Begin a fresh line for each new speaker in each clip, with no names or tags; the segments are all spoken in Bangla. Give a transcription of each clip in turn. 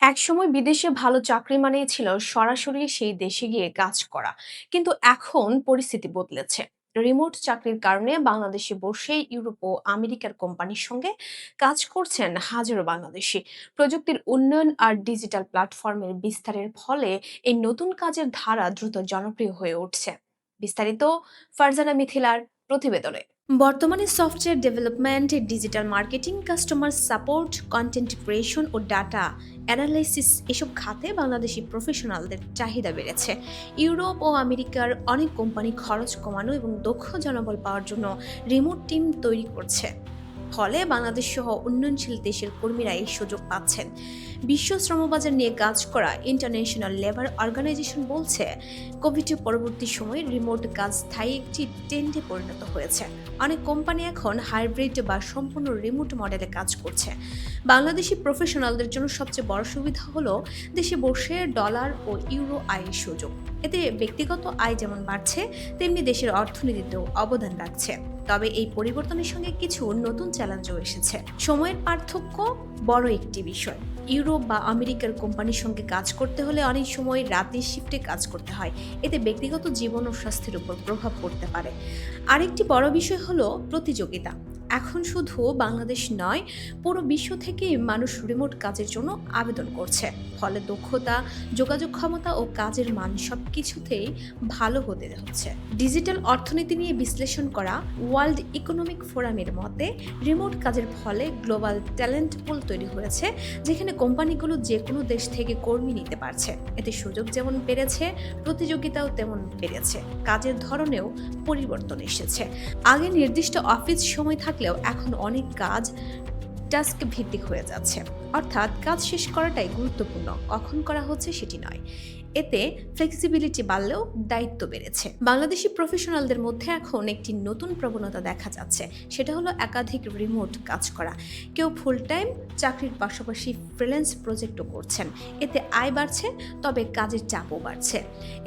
একসময় বিদেশে ভালো চাকরি মানেই ছিল সরাসরি সেই দেশে গিয়ে কাজ করা। কিন্তু এখন পরিস্থিতি বদলেছে। রিমোট চাকরির কারণে বাংলাদেশে বসে ইউরোপ ও আমেরিকার কোম্পানির সঙ্গে কাজ করছেন হাজারো বাংলাদেশি। প্রযুক্তির উন্নয়ন আর ডিজিটাল প্ল্যাটফর্মের বিস্তারের ফলে এই নতুন কাজের ধারা দ্রুত জনপ্রিয় হয়ে উঠছে। বিস্তারিত ফারজানা মিথিলার প্রতিবেদনে। বর্তমানে software development, digital marketing, customer support, content creation ও ডাটা অ্যানালাইসিস এসব খাতে বাংলাদেশি প্রফেশনালদের চাহিদা বেড়েছে। ইউরোপ ও আমেরিকার অনেক কোম্পানি খরচ কমানো এবং দক্ষ জনবল পাওয়ার জন্য রিমোট টিম তৈরি করছে। ফলে বাংলাদেশ সহ উন্নয়নশীল দেশের কর্মীরা এই সুযোগ পাচ্ছেন। বিশ্ব শ্রমবাজার নিয়ে কাজ করা ইন্টারন্যাশনাল লেবার অর্গানাইজেশন বলছে, কোভিড পরবর্তী সময়ে রিমোট কাজ স্থায়ী একটি ট্রেন্ডে পরিণত হয়েছে। অনেক কোম্পানি এখন হাইব্রিড বা সম্পূর্ণ রিমোট মডেলে কাজ করছে। বাংলাদেশি প্রফেশনালদের জন্য সবচেয়ে বড় সুবিধা হলো দেশে বসে ডলার ও ইউরো আয়ের সুযোগ। এতে ব্যক্তিগত আয় যেমন বাড়ছে, তেমনি দেশের অর্থনীতিতেও অবদান রাখছে। তবে এই পরিবর্তনের সঙ্গে কিছু নতুন চ্যালেঞ্জও এসেছে। সময়ের পার্থক্য বড় একটি বিষয়। ইউরোপ বা আমেরিকার কোম্পানির সঙ্গে কাজ করতে হলে অনেক সময় রাতের শিফটে কাজ করতে হয়। এতে ব্যক্তিগত জীবন ও স্বাস্থ্যের উপর প্রভাব পড়তে পারে। আরেকটি বড় বিষয় হলো প্রতিযোগিতা। এখন শুধু বাংলাদেশ নয়, পুরো বিশ্ব থেকে মানুষ রিমোট কাজের জন্য আবেদন করছে। ফলে দক্ষতা, যোগাযোগ ক্ষমতা ও কাজের মান সবকিছুতেই ভালো হতে হচ্ছে। ডিজিটাল অর্থনীতি নিয়ে বিশ্লেষণ করা ওয়ার্ল্ড ইকোনমিক ফোরামের মতে, রিমোট কাজের ফলে গ্লোবাল ট্যালেন্ট পুল তৈরি হয়েছে, যেখানে কোম্পানিগুলো যে কোনো দেশ থেকে কর্মী নিতে পারছে। এতে সুযোগ যেমন বেড়েছে, প্রতিযোগিতাও তেমন বেড়েছে। কাজের ধরনেও পরিবর্তন এসেছে। আগে নির্দিষ্ট অফিস সময় থাকলেও এখন অনেক কাজ টাস্ক ভিত্তিক হয়ে যাচ্ছে। অর্থাৎ কাজ শেষ করাটাই গুরুত্বপূর্ণ, কখন করা হচ্ছে সেটি নয়। এতে ফ্লেক্সিবিলিটি বাড়লেও দায়িত্ব বেড়েছে। বাংলাদেশি প্রফেশনালদের মধ্যে এখন একটি নতুন প্রবণতা দেখা যাচ্ছে, সেটা হলো একাধিক রিমোট কাজ করা। কেউ ফুল টাইম চাকরির পাশাপাশি ফ্রিল্যান্স প্রজেক্টও করছেন। এতে আয় বাড়ছে, তবে কাজের চাপও বাড়ছে।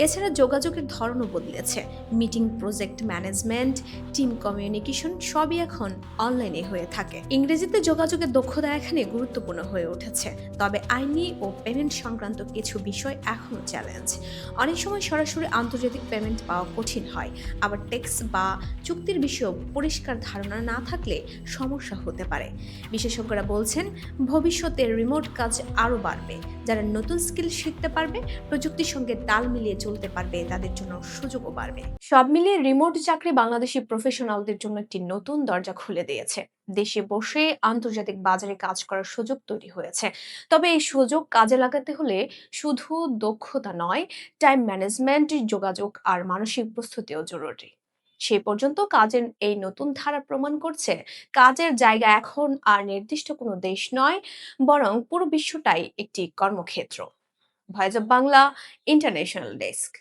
এছাড়া যোগাযোগের ধরনও বদলেছে। Meeting, project management, team communication সবই এখন অনলাইনে হয়ে থাকে। ইংরেজিতে যোগাযোগের দক্ষতা এখানে গুরুত্বপূর্ণ হয়ে উঠেছে। তবে আইনি ও পেমেন্ট সংক্রান্ত কিছু বিষয় এখনও চ্যালেঞ্জ। অনেক সময় সরাসরি আন্তর্জাতিক পেমেন্ট পাওয়া কঠিন হয়। আবার ট্যাক্স বা চুক্তির বিষয়েও পরিষ্কার ধারণা না থাকলে সমস্যা হতে পারে। বিশেষজ্ঞরা বলছেন, ভবিষ্যতে রিমোট কাজ আরও বাড়বে। যারা নতুন স্কিল শিখতে পারবে, প্রযুক্তির সঙ্গে তাল মিলিয়ে চলতে পারবে, তাদের জন্য সুযোগও বাড়বে। সব মিলিয়ে রিমোট চাকরি বাংলাদেশি প্রফেশনালদের জন্য একটি নতুন দরজা খুলে দিয়েছে। দেশে বসে আন্তর্জাতিক বাজারে কাজ করার সুযোগ তৈরি হয়েছে। তবে এই সুযোগ কাজে লাগাতে হলে শুধু দক্ষতা নয়, টাইম ম্যানেজমেন্ট, যোগাযোগ আর মানসিক প্রস্তুতিও জরুরি। সেই পর্যন্ত কাজের এই নতুন ধারা প্রমাণ করছে, কাজের জায়গা এখন আর নির্দিষ্ট কোনো দেশ নয়, বরং পুরো বিশ্বটাই একটি কর্মক্ষেত্র। Voice of Bangla, international desk.